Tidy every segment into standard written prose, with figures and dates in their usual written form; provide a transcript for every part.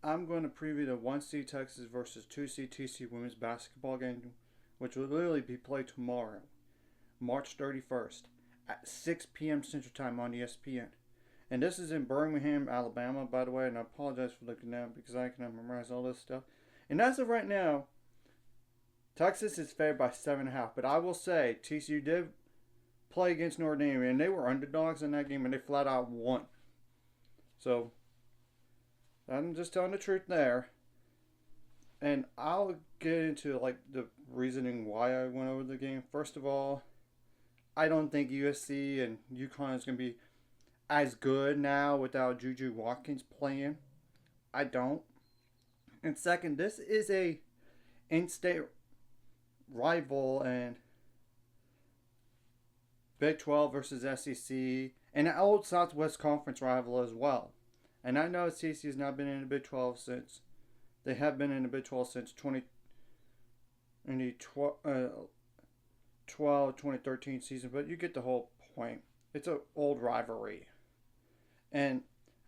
I'm going to preview the 1C Texas versus 2C TCU women's basketball game, which will literally be played tomorrow, March 31st, at 6 p.m. Central Time on ESPN. And this is in Birmingham, Alabama, by the way, and I apologize for looking down because I cannot memorize all this stuff. And as of right now, Texas is favored by 7.5. But I will say, TCU did play against Notre Dame, and they were underdogs in that game, and they flat out won. So, I'm just telling the truth there. And I'll get into like the reasoning why I went over the game. First of all, I don't think USC and UConn is going to be as good now without Juju Watkins playing. I don't. And second, this is a in-state rival and Big 12 versus SEC and an old Southwest Conference rival as well. And I know TCU has not been in the Big 12 since they have been in the Big 12 since 2013 season, but you get the whole point. It's an old rivalry. And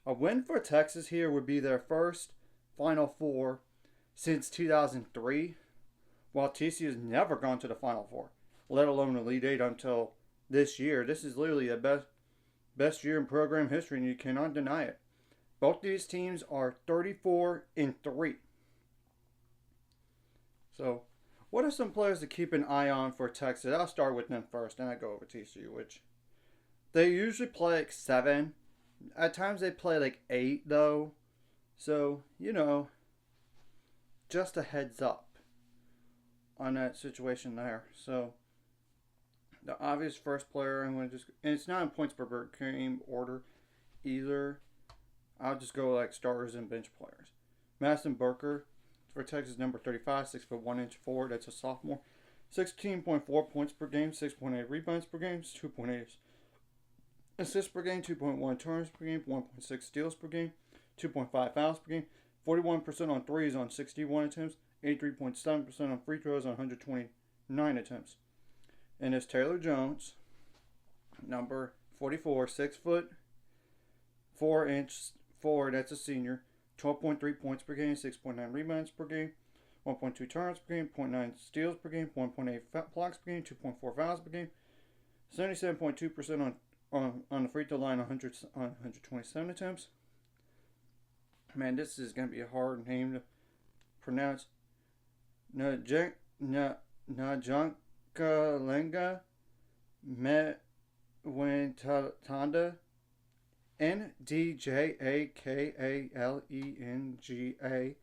a win for Texas here would be their first Final Four since 2003, while TCU has never gone to the Final Four, let alone the Elite Eight until this year. This is literally the best year in program history, and you cannot deny it. Both these teams are 34-3. So, what are some players to keep an eye on for Texas? I'll start with them first, and I go over TCU, which they usually play like 7. At times they play like 8, though. So, just a heads up on that situation there. So, the obvious first player I'm going to just, and it's not in points per game order either. I'll just go like starters and bench players. Madison Burker for Texas, number 35, 6'1" forward. That's a sophomore. 16.4 points per game, 6.8 rebounds per game, 2.8 assists per game, 2.1 turns per game, 1.6 steals per game, 2.5 fouls per game, 41% on threes on 61 attempts, 83.7% on free throws on 129 attempts. And it's Taylor Jones, number 44, 6'4" forward. That's a senior. 12.3 points per game, 6.9 rebounds per game, 1.2 turns per game, 0.9 steals per game, 1.8 blocks per game, 2.4 fouls per game, 77.2% on the free throw line, 127 attempts. Man, this is going to be a hard name to pronounce. Najankalenga Metwantanda, Ndjakalenga.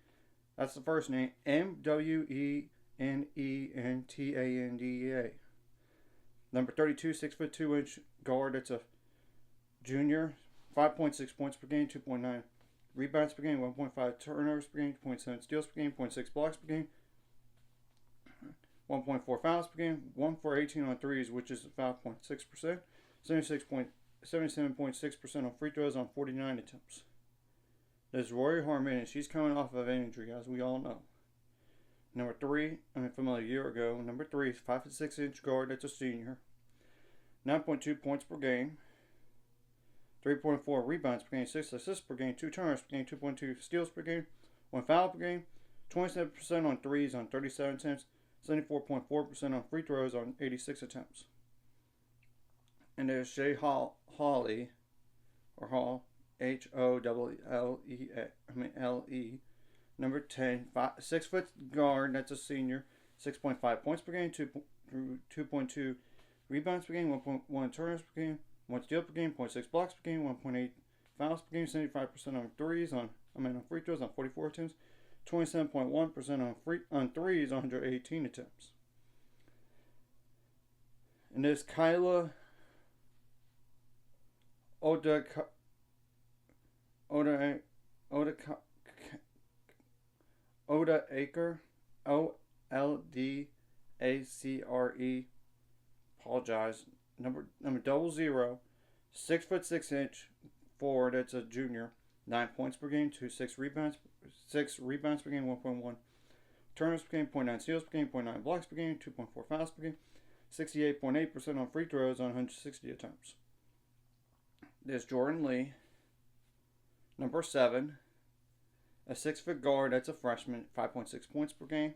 That's the first name. Mwenentanda. Number 32, 6'2" guard. That's a junior. 5.6 points per game, 2.9 rebounds per game, 1.5 turnovers per game, 0.7 steals per game, 0.6 blocks per game, 1.4 fouls per game, 1 for 18 on threes, which is 5.6%, 77.6% on free throws on 49 attempts. There's Rory Harmon, and she's coming off of an injury, as we all know. Number 3, from a year ago. Number 3 is 5'6" guard. That's a senior. 9.2 points per game. 3.4 rebounds per game, 6 assists per game, 2 turnovers per game, 2.2 steals per game, 1 foul per game, 27% on threes on 37 attempts, 74.4% on free throws on 86 attempts. And there's Shay Hawley, or Hall, Howlle, number 10, 6 foot guard. That's a senior. 6.5 points per game, 2.2 rebounds per game, 1.1 turnovers per game, 1 steal per game, 0.6 blocks per game, 1.8 fouls per game, 75% on threes on free throws on 44 attempts, 27.1% on threes on 118 attempts. And there's Kyla Odaacre, Oldacre. Apologize. Number 00, 6'6" forward. That's a junior. 9 points per game, 6 rebounds per game, 1.1 turnovers per game, 0.9 steals per game, 0.9 blocks per game, 2.4 fouls per game, 68.8% on free throws on 160 attempts. There's Jordan Lee, number 7, A 6-foot guard, that's a freshman, 5.6 points per game.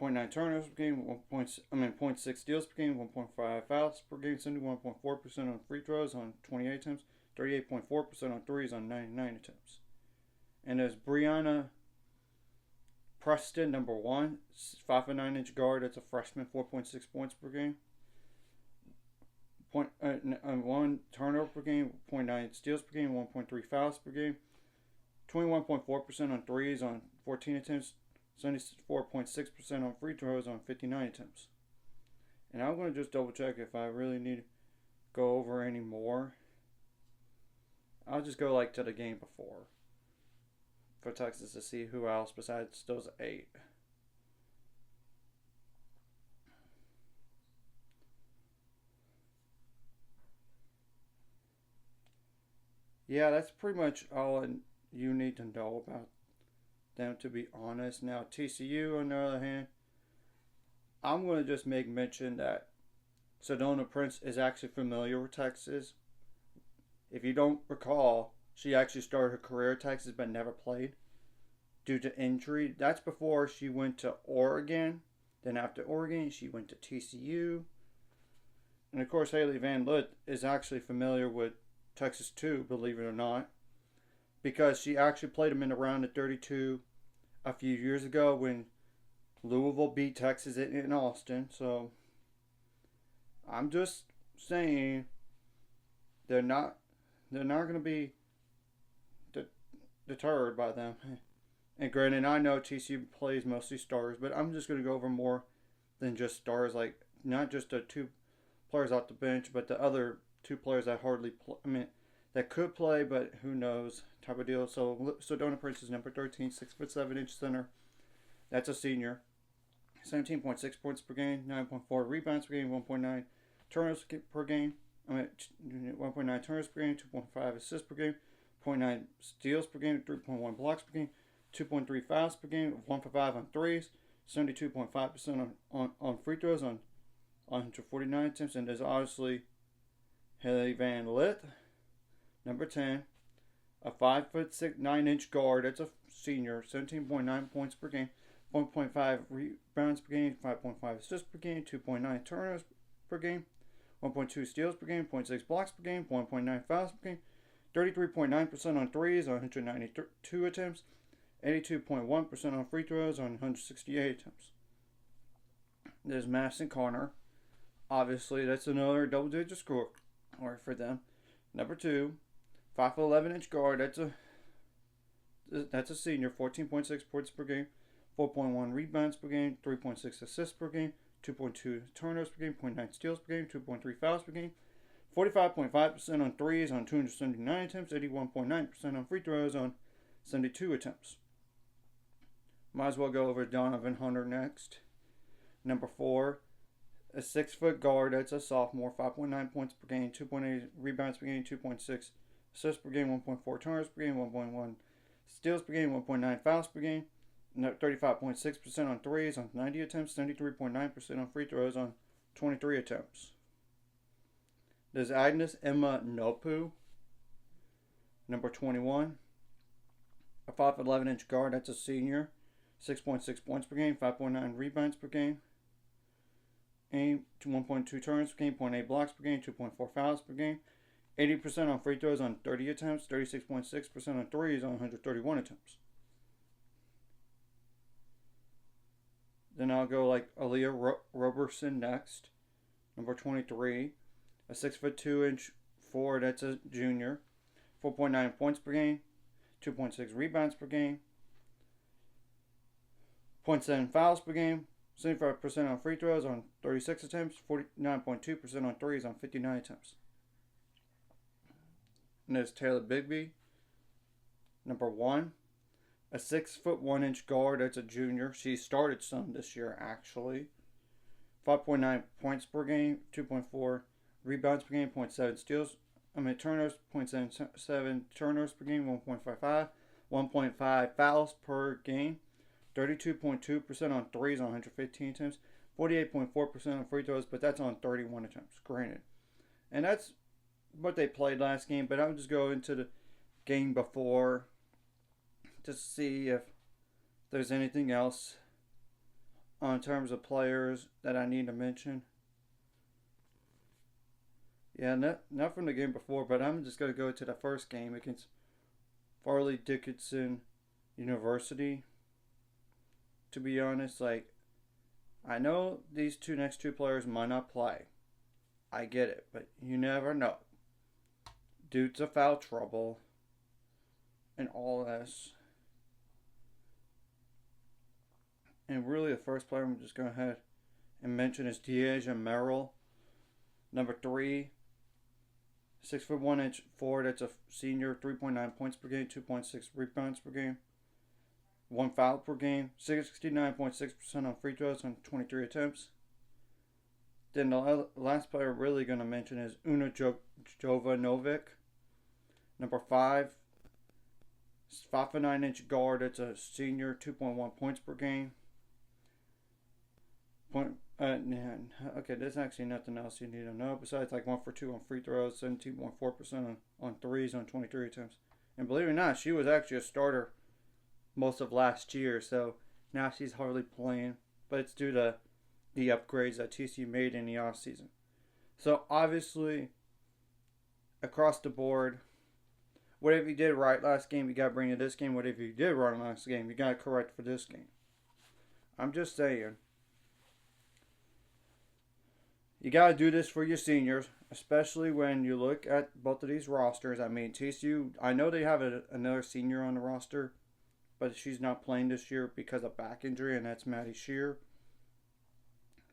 0.9 turnovers per game, 0.6 steals per game, 1.5 fouls per game, 71.4% on free throws on 28 attempts, 38.4% on threes on 99 attempts. And there's Brianna Preston, number 1, 5'9" guard, that's a freshman, 4.6 points per game. 1 turnover per game, 0.9 steals per game, 1.3 fouls per game, 21.4% on threes on 14 attempts, 74.6% on free throws on 59 attempts. And I'm going to just double check if I really need to go over any more. I'll just go to the game before for Texas to see who else besides those 8. Yeah, that's pretty much all you need to know about them, to be honest. Now, TCU, on the other hand, I'm going to just make mention that Sedona Prince is actually familiar with Texas. If you don't recall, she actually started her career at Texas but never played due to injury. That's before she went to Oregon. Then after Oregon, she went to TCU. And of course, Haley Van Lith is actually familiar with Texas too, believe it or not, because she actually played them in the round of 32 a few years ago when Louisville beat Texas in Austin. So I'm just saying they're not going to be deterred by them. And granted, I know TCU plays mostly stars, but I'm just going to go over more than just stars, like not just the 2 players off the bench, but the other 2 players that hardly play. That could play, but who knows type of deal. So Sedona Prince is number 13, 6'7" center. That's a senior. 17.6 points per game, 9.4 rebounds per game, 1.9 turnovers per game. 1.9 turnovers per game, 2.5 assists per game, 0.9 steals per game, 3.1 blocks per game, 2.3 fouls per game, 1 for 5 on threes, 72.5% on free throws on 149 attempts. And there's obviously Haley Van Lith, number 10, a 5'6", 9" guard. That's a senior, 17.9 points per game, 1.5 rebounds per game, 5.5 assists per game, 2.9 turnovers per game, 1.2 steals per game, 0.6 blocks per game, 1.9 fouls per game, 33.9% on threes on 192 attempts, 82.1% on free throws on 168 attempts. There's Madison Connor. Obviously, that's another double-digit score for them. Number 2, 5'11" guard. That's a senior, 14.6 points per game, 4.1 rebounds per game, 3.6 assists per game, 2.2 turnovers per game, 0.9 steals per game, 2.3 fouls per game, 45.5% on threes on 279 attempts, 81.9% on free throws on 72 attempts. Might as well go over Donovan Hunter next. Number 4, a 6-foot guard. That's a sophomore, 5.9 points per game, 2.8 rebounds per game, 2.6 assists per game, 1.4 turnovers per game, 1.1 steals per game, 1.9 fouls per game, 35.6% on threes on 90 attempts, 73.9% on free throws on 23 attempts. There's Agnes Emma Nopu, number 21, a 5'11" guard. That's a senior, 6.6 points per game, 5.9 rebounds per game, 1.2 turns per game, 0.8 blocks per game, 2.4 fouls per game, 80% on free throws on 30 attempts, 36.6% on threes on 131 attempts. Then I'll go Aaliyah Roberson next, number 23, a 6'2" forward. That's a junior, 4.9 points per game, 2.6 rebounds per game, 0.7 fouls per game, 75% on free throws on 36 attempts, 49.2% on threes on 59 attempts. And there's Taylor Bigby, number 1, a 6'1" guard. That's a junior. She started some this year, actually. 5.9 points per game, 2.4 rebounds per game, 0.7 turnovers, 0.77 turnovers per game, 1.5 fouls per game, 32.2% on threes on 115 attempts, 48.4% on free throws, but that's on 31 attempts, granted. And that's what they played last game, but I'll just go into game before to see if there's anything else on terms of players that I need to mention. Yeah, not from the game before, but I'm just going to go to the first game against Farley Dickinson University. To be honest, like, I know these next two players might not play. I get it, but you never know. Due to foul trouble and all this. And really, the first player I'm just going to go ahead and mention is Deasia Merrill, number 3. 6'1" forward. That's a senior. 3.9 points per game, 2.6 rebounds per game, 1 foul per game, 69.6% on free throws on 23 attempts. Then the last player I'm really going to mention is Una Jovanovic, number 5. 5'9" guard. That's a senior. 2.1 points per game. Okay, there's actually nothing else you need to know besides like 1 for 2 on free throws, 17.4% on threes on 23 attempts. And believe it or not, she was actually a starter most of last year, so now she's hardly playing. But it's due to the upgrades that TCU made in the offseason. So obviously, across the board, whatever you did right last game, you got to bring to this game. Whatever you did wrong last game, you got to correct for this game. I'm just saying. You got to do this for your seniors, especially when you look at both of these rosters. I mean, TCU, I know they have another senior on the roster, but she's not playing this year because of back injury, and that's Maddie Shear.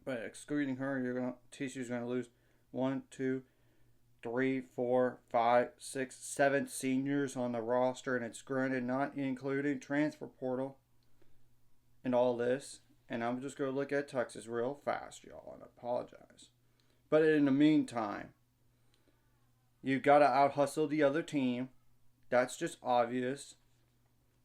But excluding her, TCU's going to lose 1, 2, 3, 4, 5, 6, 7 seniors on the roster, and it's granted not including transfer portal and all this. And I'm just going to look at Texas real fast, y'all, and apologize. But in the meantime, you got to out-hustle the other team. That's just obvious.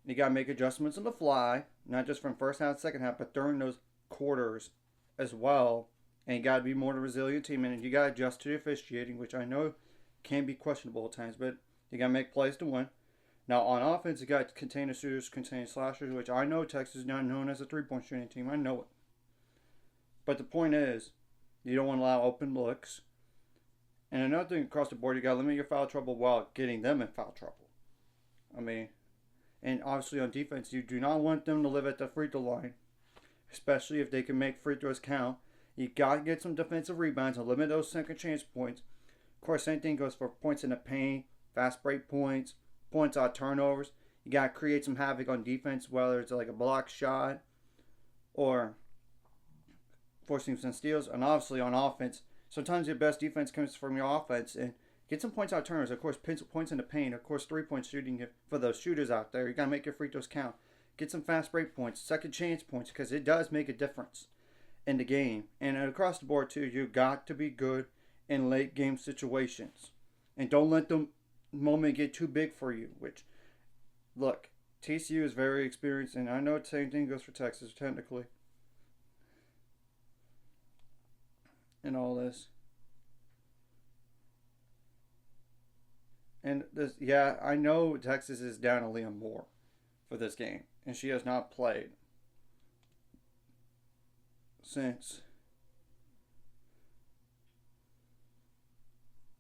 You got to make adjustments on the fly, not just from first half, second half, but during those quarters as well. And you got to be more of a resilient team. And you got to adjust to the officiating, which I know can be questionable at times, but you got to make plays to win. Now, on offense, you got to contain the shooters, contain slashers, which I know Texas is not known as a three-point shooting team. I know it. But the point is, you don't want to allow open looks. And another thing across the board, you got to limit your foul trouble while getting them in foul trouble. I mean, and obviously on defense, you do not want them to live at the free throw line, especially if they can make free throws count. You got to get some defensive rebounds and limit those second chance points. Of course, same thing goes for points in the paint, fast break points, points on turnovers. You got to create some havoc on defense, whether it's like a block shot or forcing some steals. And obviously on offense, sometimes your best defense comes from your offense. And get some points on turnovers. Of course, points in the paint. Of course, 3-point shooting for those shooters out there. You got to make your free throws count. Get some fast break points, second chance points, because it does make a difference in the game. And across the board, too, you got to be good in late game situations. And don't let the moment get too big for you. Which, look, TCU is very experienced, and I know the same thing goes for Texas, technically. And all this. And this, yeah, I know Texas is down to Leah Moore for this game, and she has not played since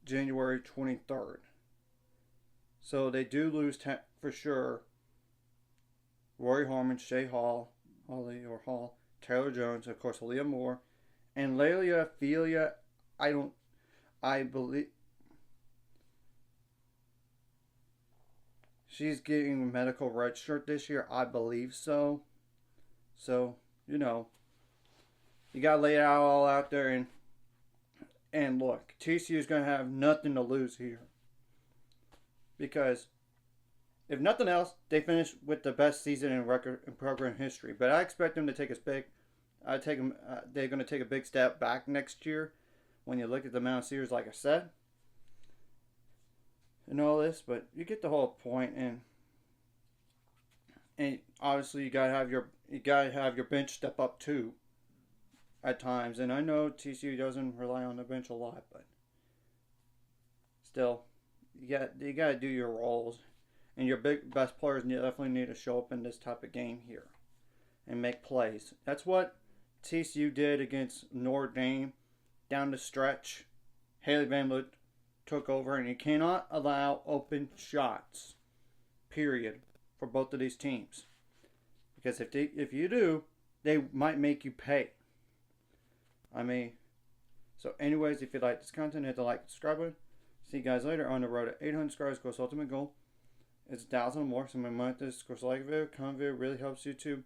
January 23rd. So they do lose for sure. Rory Harmon, Shay Hall, Taylor Jones, of course, Leah Moore, and Lelia Felia. I believe she's getting a medical red shirt this year. I believe so. So, you got to lay it all out there and look, TCU is going to have nothing to lose here. Because if nothing else, they finish with the best season in program history. But I expect them to take they're going to take a big step back next year when you look at the amount of series, like I said, and all this. But you get the whole point, and obviously you gotta have your bench step up too at times. And I know TCU doesn't rely on the bench a lot, but still, you got to do your roles. And your best players definitely need to show up in this type of game here and make plays. That's what TCU did against Notre Dame down the stretch. Haley Van Lute took over, and you cannot allow open shots, period, for both of these teams. Because if you do, they might make you pay. So anyways, if you like this content, hit the like, subscribe button. See you guys later on the road to 800 subscribers. Of course, ultimate goal is 1,000 or more. So my month is, of course, like a video, comment video, really helps YouTube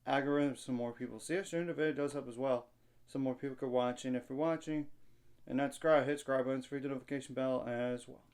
algorithm. Some more people see it. Sharing the video does help as well. Some more people could watch. And if you're watching and not subscribe, hit subscribe button, hit the notification bell as well.